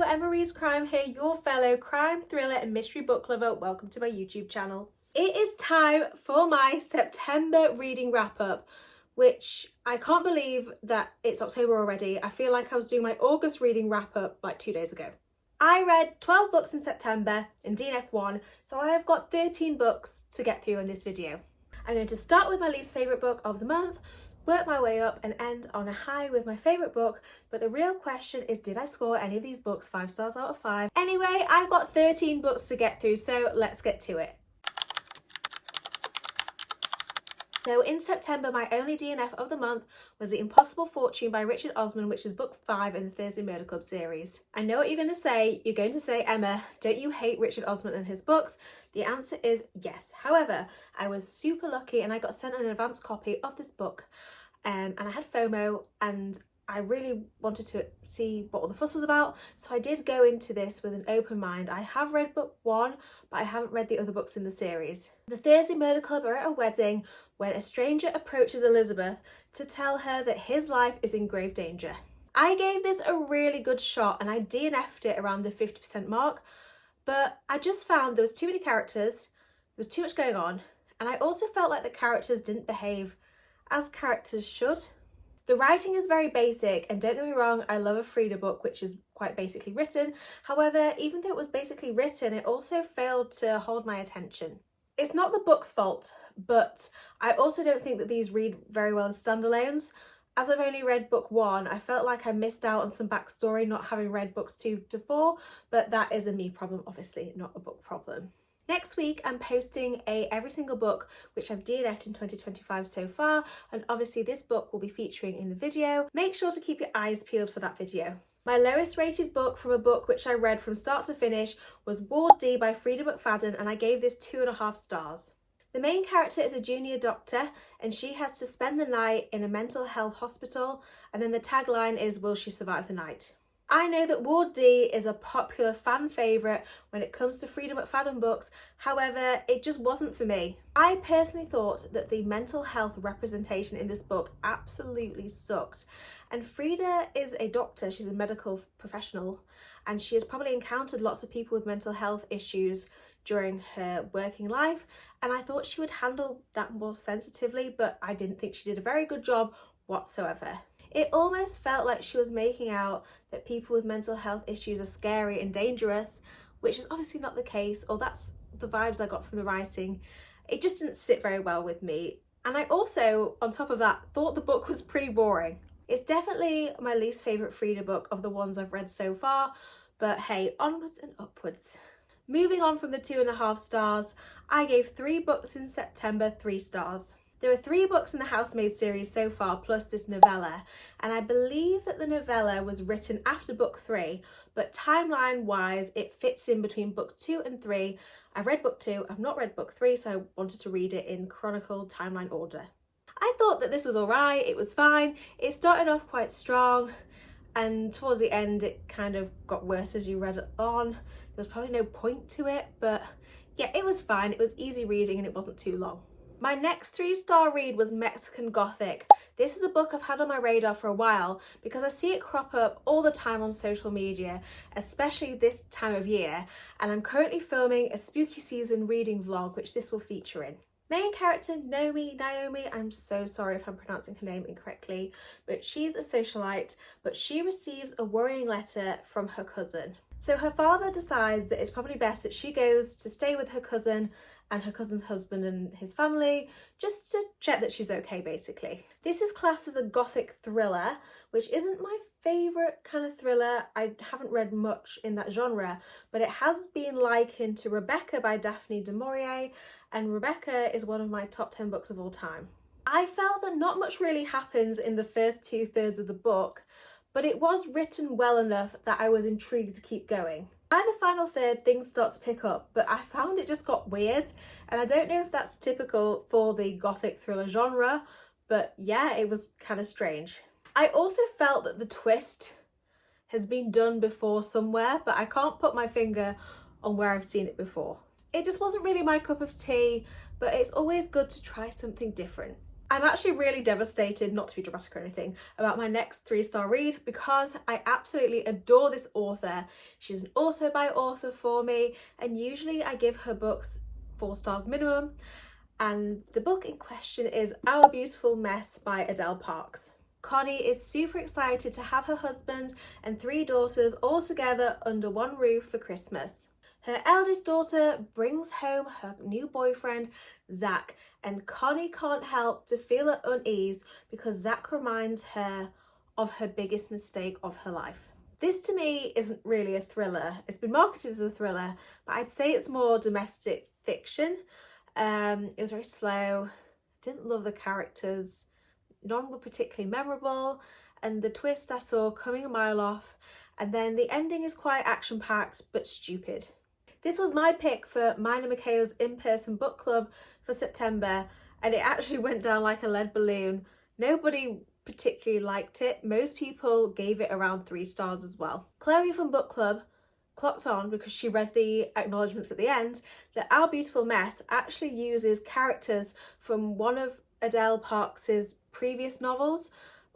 Emma Rees Crime here, your fellow crime, thriller and mystery book lover. Welcome to my YouTube channel. It is time for my September reading wrap up, which I can't believe that it's October already. I feel like I was doing my August reading wrap up like 2 days ago. I read 12 books in September in DNF1, so I have got 13 books to get through in this video. I'm going to start with my least favourite book of the month, work my way up and end on a high with my favourite book, but the real question is, did I score any of these books 5 stars out of 5? Anyway, I've got 13 books to get through, so let's get to it. So in September, my only DNF of the month was The Impossible Fortune by Richard Osman, which is book 5 in the Thursday Murder Club series. I know what you're going to say. You're going to say, Emma, don't you hate Richard Osman and his books? The answer is yes. However, I was super lucky and I got sent an advance copy of this book. And I had FOMO and I really wanted to see what all the fuss was about, so I did go into this with an open mind. I have read book 1, but I haven't read the other books in the series. The Thursday Murder Club are at a wedding when a stranger approaches Elizabeth to tell her that his life is in grave danger. I gave this a really good shot and I DNF'd it around the 50% mark, but I just found there was too many characters, there was too much going on, and I also felt like the characters didn't behave as characters should. The writing is very basic, and don't get me wrong, I love a Frida book which is quite basically written. However, even though it was basically written, it also failed to hold my attention. It's not the book's fault, but I also don't think that these read very well as standalones. As I've only read book 1, I felt like I missed out on some backstory not having read books 2 to 4, but that is a me problem, obviously, not a book problem. Next week, I'm posting every single book which I've DNF'd in 2025 so far, and obviously this book will be featuring in the video. Make sure to keep your eyes peeled for that video. My lowest rated book from a book which I read from start to finish was Ward D by Freida McFadden, and I gave this 2.5 stars. The main character is a junior doctor and she has to spend the night in a mental health hospital, and then the tagline is, will she survive the night? I know that Ward D is a popular fan favourite when it comes to Freida McFadden books, however, it just wasn't for me. I personally thought that the mental health representation in this book absolutely sucked. And Freida is a doctor, she's a medical professional, and she has probably encountered lots of people with mental health issues during her working life, and I thought she would handle that more sensitively, but I didn't think she did a very good job whatsoever. It almost felt like she was making out that people with mental health issues are scary and dangerous, which is obviously not the case, or that's the vibes I got from the writing. It just didn't sit very well with me. And I also, on top of that, thought the book was pretty boring. It's definitely my least favourite Freida book of the ones I've read so far, but hey, onwards and upwards. Moving on from the 2.5 stars, I gave 3 books in September 3 stars. There are 3 books in the Housemaid series so far, plus this novella, and I believe that the novella was written after book 3, but timeline-wise it fits in between books 2 and 3. I've read book 2, I've not read book 3, so I wanted to read it in chronicle timeline order. I thought that this was alright, it was fine. It started off quite strong, and towards the end it kind of got worse as you read it on. There was probably no point to it, but yeah, it was fine. It was easy reading and it wasn't too long. My next 3-star read was Mexican Gothic. This is a book I've had on my radar for a while because I see it crop up all the time on social media, especially this time of year, and I'm currently filming a spooky season reading vlog which this will feature in. Main character Naomi, I'm so sorry if I'm pronouncing her name incorrectly, but she's a socialite, but she receives a worrying letter from her cousin. So her father decides that it's probably best that she goes to stay with her cousin and her cousin's husband and his family, just to check that she's okay, basically. This is classed as a gothic thriller, which isn't my favourite kind of thriller. I haven't read much in that genre, but it has been likened to Rebecca by Daphne du Maurier, and Rebecca is one of my top 10 books of all time. I felt that not much really happens in the first 2/3 of the book, but it was written well enough that I was intrigued to keep going. By the final third, things start to pick up, but I found it just got weird, and I don't know if that's typical for the gothic thriller genre, but yeah, it was kind of strange. I also felt that the twist has been done before somewhere, but I can't put my finger on where I've seen it before. It just wasn't really my cup of tea, but it's always good to try something different. I'm actually really devastated, not to be dramatic or anything, about my next 3-star read because I absolutely adore this author. She's an author by author for me, and usually I give her books 4 stars minimum. And the book in question is Our Beautiful Mess by Adele Parks. Connie is super excited to have her husband and 3 daughters all together under one roof for Christmas. Her eldest daughter brings home her new boyfriend, Zach, and Connie can't help to feel at unease because Zach reminds her of her biggest mistake of her life. This to me isn't really a thriller. It's been marketed as a thriller, but I'd say it's more domestic fiction. It was very slow, didn't love the characters, none were particularly memorable, and the twist I saw coming a mile off, and then the ending is quite action-packed but stupid. This was my pick for mine and Michaela's in-person book club for September, and it actually went down like a lead balloon. Nobody particularly liked it. Most people gave it around 3 stars as well. Chloe from book club clocked on, because she read the acknowledgements at the end, that Our Beautiful Mess actually uses characters from one of Adele Parks's previous novels,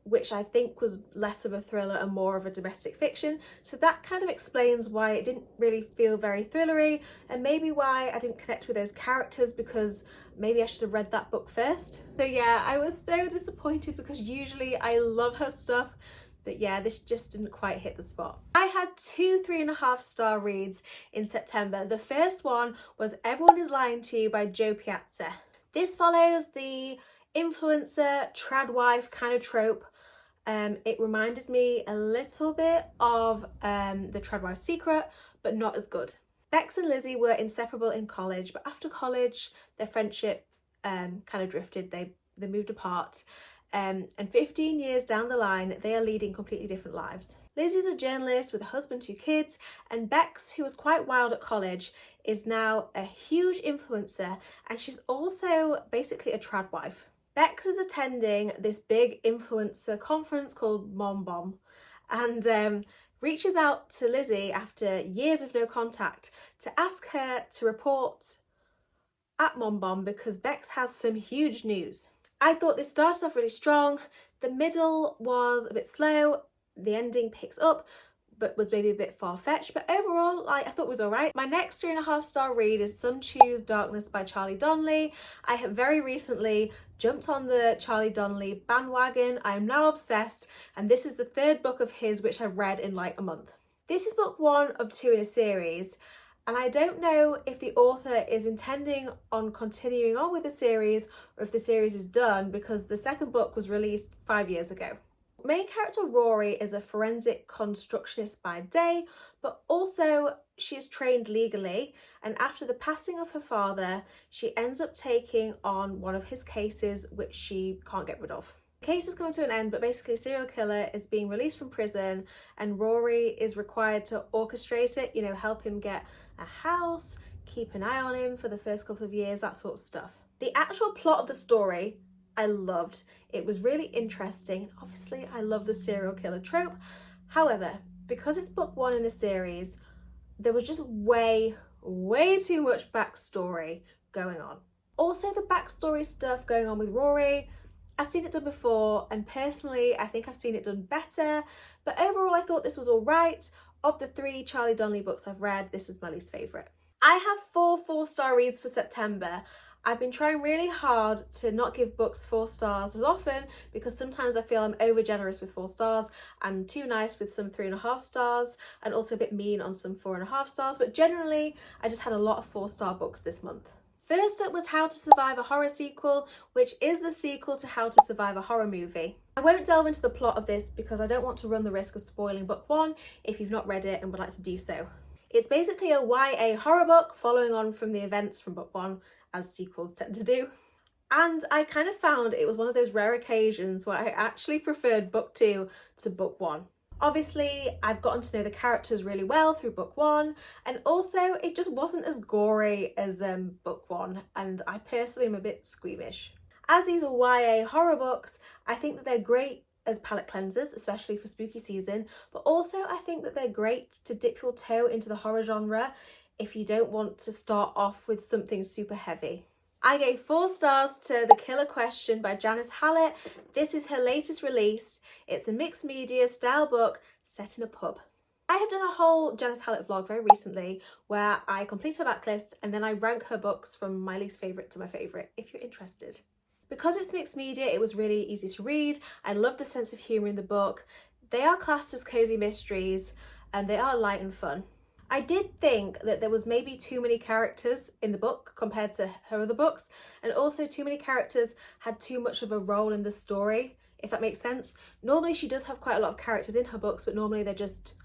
which I think was less of a thriller and more of a domestic fiction. So that kind of explains why it didn't really feel very thrillery, and maybe why I didn't connect with those characters, because maybe I should have read that book first. So yeah, I was so disappointed because usually I love her stuff, but yeah, this just didn't quite hit the spot. I had 2 3.5-star reads in September. The first one was Everyone Is Lying to You by Jo Piazza. This follows the influencer trad wife kind of trope. It reminded me a little bit of The Trad Wife's Secret, but not as good. Bex and Lizzie were inseparable in college, but after college their friendship kind of drifted. They moved apart, and 15 years down the line they are leading completely different lives. Lizzie's a journalist with a husband, 2 kids, and Bex, who was quite wild at college, is now a huge influencer, and she's also basically a trad wife. Bex is attending this big influencer conference called Mom Bomb, and reaches out to Lizzie after years of no contact to ask her to report at Mom Bomb because Bex has some huge news. I thought this started off really strong. The middle was a bit slow, the ending picks up, but was maybe a bit far-fetched, but overall I thought it was alright. My next 3.5-star read is Some Choose Darkness by Charlie Donnelly. I have very recently jumped on the Charlie Donnelly bandwagon. I am now obsessed, and this is the 3rd book of his which I've read in like a month. This is book 1 of 2 in a series, and I don't know if the author is intending on continuing on with the series or if the series is done, because the 2nd book was released 5 years ago. Main character Rory is a forensic constructionist by day, but also she is trained legally, and after the passing of her father she ends up taking on one of his cases which she can't get rid of. The case is coming to an end, but basically a serial killer is being released from prison and Rory is required to orchestrate it, you know, help him get a house, keep an eye on him for the first couple of years, that sort of stuff. The actual plot of the story I loved. It was really interesting. Obviously, I love the serial killer trope. However, because it's book 1 in a series, there was just way too much backstory going on. Also, the backstory stuff going on with Rory, I've seen it done before, and personally, I think I've seen it done better. But overall, I thought this was all right. Of the 3 Charlie Donnelly books I've read, this was my least favourite. I have 4 4-star reads for September. I've been trying really hard to not give books 4 stars as often, because sometimes I feel I'm over generous with 4 stars. I'm too nice with some 3.5 stars and also a bit mean on some 4.5 stars, but generally I just had a lot of 4-star books this month. First up was How to Survive a Horror sequel, which is the sequel to How to Survive a Horror movie. I won't delve into the plot of this because I don't want to run the risk of spoiling book 1 if you've not read it and would like to do so. It's basically a YA horror book following on from the events from book 1, as sequels tend to do. And I kind of found it was one of those rare occasions where I actually preferred book 2 to book 1. Obviously, I've gotten to know the characters really well through book 1, and also it just wasn't as gory as book 1, and I personally am a bit squeamish. As these are YA horror books, I think that they're great as palette cleansers, especially for spooky season, but also I think that they're great to dip your toe into the horror genre if you don't want to start off with something super heavy. I gave 4 stars to The Killer Question by Janice Hallett. This is her latest release. It's a mixed media style book set in a pub. I have done a whole Janice Hallett vlog very recently where I complete her backlist and then I rank her books from my least favourite to my favourite, if you're interested. Because it's mixed media, it was really easy to read. I love the sense of humour in the book. They are classed as cosy mysteries and they are light and fun. I did think that there was maybe too many characters in the book compared to her other books, and also too many characters had too much of a role in the story, if that makes sense. Normally she does have quite a lot of characters in her books, but normally they're just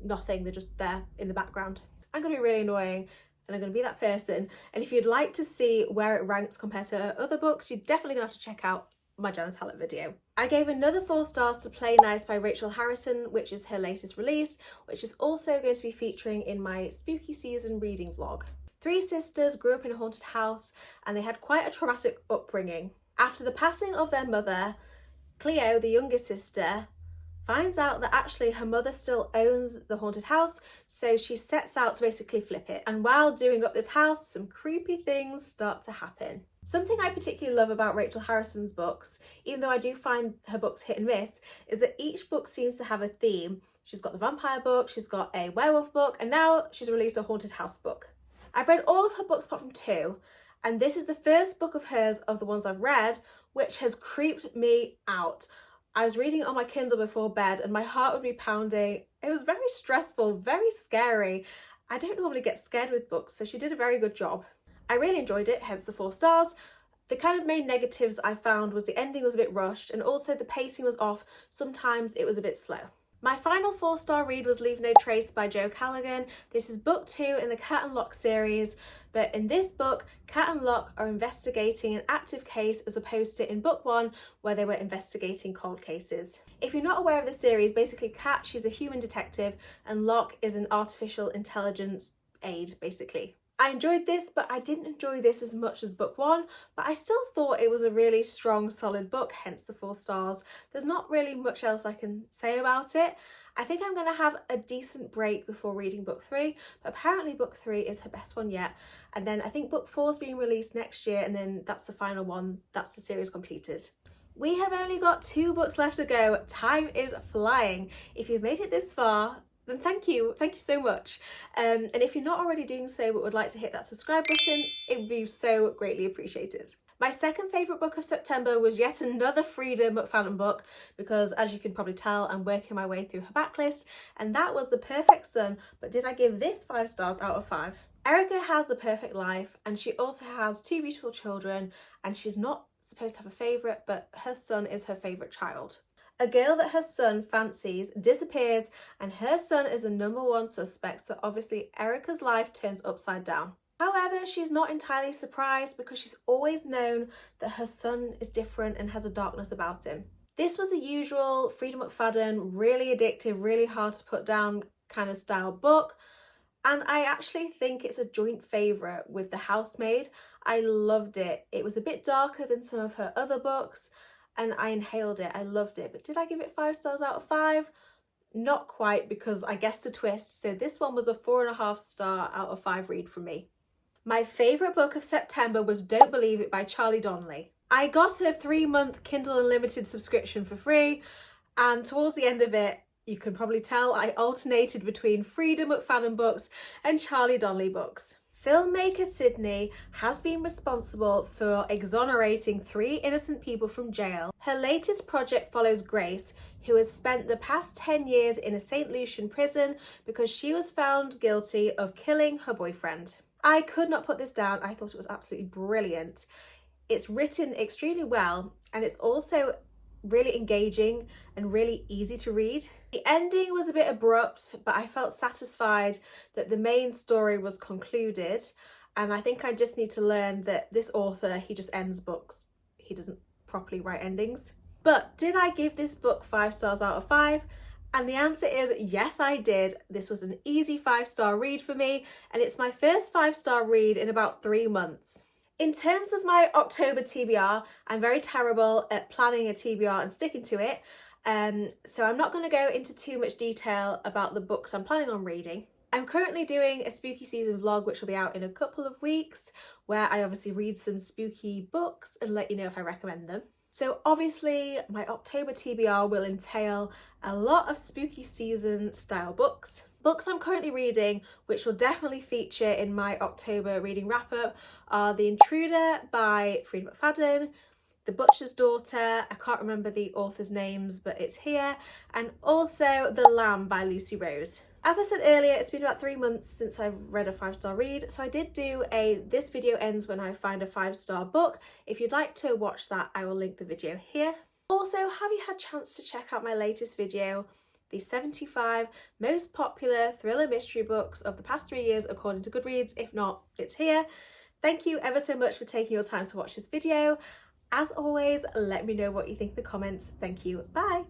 nothing, they're just there in the background. I'm going to be really annoying and I'm going to be that person, and if you'd like to see where it ranks compared to her other books, you're definitely going to have to check out my Janice Hallett video. I gave another 4 stars to Play Nice by Rachel Harrison, which is her latest release, which is also going to be featuring in my spooky season reading vlog. 3 sisters grew up in a haunted house and they had quite a traumatic upbringing. After the passing of their mother, Cleo, the youngest sister, finds out that actually her mother still owns the haunted house, so she sets out to basically flip it. And while doing up this house, some creepy things start to happen. Something I particularly love about Rachel Harrison's books, even though I do find her books hit and miss, is that each book seems to have a theme. She's got the vampire book, she's got a werewolf book, and now she's released a haunted house book. I've read all of her books apart from 2, and this is the first book of hers of the ones I've read, which has creeped me out. I was reading it on my Kindle before bed and my heart would be pounding. It was very stressful, very scary. I don't normally get scared with books, so she did a very good job. I really enjoyed it, hence the 4 stars. The kind of main negatives I found was the ending was a bit rushed and also the pacing was off. Sometimes it was a bit slow. My final 4-star read was Leave No Trace by Jo Callaghan. This is book 2 in the Cat and Lock series, but in this book, Cat and Lock are investigating an active case as opposed to in book 1 where they were investigating cold cases. If you're not aware of the series, basically Cat, she's a human detective and Lock is an artificial intelligence aide, basically. I enjoyed this, but I didn't enjoy this as much as book 1, but I still thought it was a really strong, solid book, hence the 4 stars. There's not really much else I can say about it. I think I'm going to have a decent break before reading book 3, but apparently book 3 is her best one yet. And then I think book 4 is being released next year, and then that's the final one. That's the series completed. We have only got 2 books left to go. Time is flying. If you've made it this far, then thank you so much. And if you're not already doing so but would like to hit that subscribe button, it would be so greatly appreciated. My second favourite book of September was yet another Freida McFadden book, because as you can probably tell, I'm working my way through her backlist, and that was The Perfect Son. But did I give this 5 stars out of 5? Erica has the perfect life and she also has 2 beautiful children, and she's not supposed to have a favourite, but her son is her favourite child. A girl that her son fancies disappears and her son is the #1 suspect, so obviously Erica's life turns upside down. However, she's not entirely surprised because she's always known that her son is different and has a darkness about him. This was a usual Freida McFadden, really addictive, really hard to put down kind of style book, and I actually think it's a joint favourite with The Housemaid. I loved it. It was a bit darker than some of her other books, and I inhaled it. I loved it. But did I give it 5 stars out of 5? Not quite, because I guessed the twist. So this one was a 4.5 star out of 5 read from me. My favourite book of September was Don't Believe It by Charlie Donnelly. I got a 3-month Kindle Unlimited subscription for free, and towards the end of it, you can probably tell I alternated between Freida McFadden books and Charlie Donnelly books. Filmmaker Sydney has been responsible for exonerating 3 innocent people from jail. Her latest project follows Grace, who has spent the past 10 years in a St. Lucian prison because she was found guilty of killing her boyfriend. I could not put this down. I thought it was absolutely brilliant. It's written extremely well, and it's also really engaging and really easy to read. The ending was a bit abrupt, but I felt satisfied that the main story was concluded, and I think I just need to learn that this author, he just ends books. He doesn't properly write endings. But did I give this book 5 stars out of 5? And the answer is yes, I did. This was an easy 5-star read for me, and it's my first 5-star read in about 3 months. In terms of my October TBR, I'm very terrible at planning a TBR and sticking to it, so I'm not going to go into too much detail about the books I'm planning on reading. I'm currently doing a spooky season vlog which will be out in a couple of weeks, where I obviously read some spooky books and let you know if I recommend them. So obviously my October TBR will entail a lot of spooky season style books. Books I'm currently reading, which will definitely feature in my October reading wrap up, are The Intruder by Freida McFadden, The Butcher's Daughter, I can't remember the author's names but it's here, and also The Lamb by Lucy Rose. As I said earlier, it's been about 3 months since I've read a 5-star read, so I did do a this video ends when I find a 5-star book. If you'd like to watch that, I will link the video here. Also, have you had a chance to check out my latest video, the 75 most popular thriller mystery books of the past 3 years according to Goodreads? If not, it's here. Thank you ever so much for taking your time to watch this video. As always, let me know what you think in the comments. Thank you. Bye.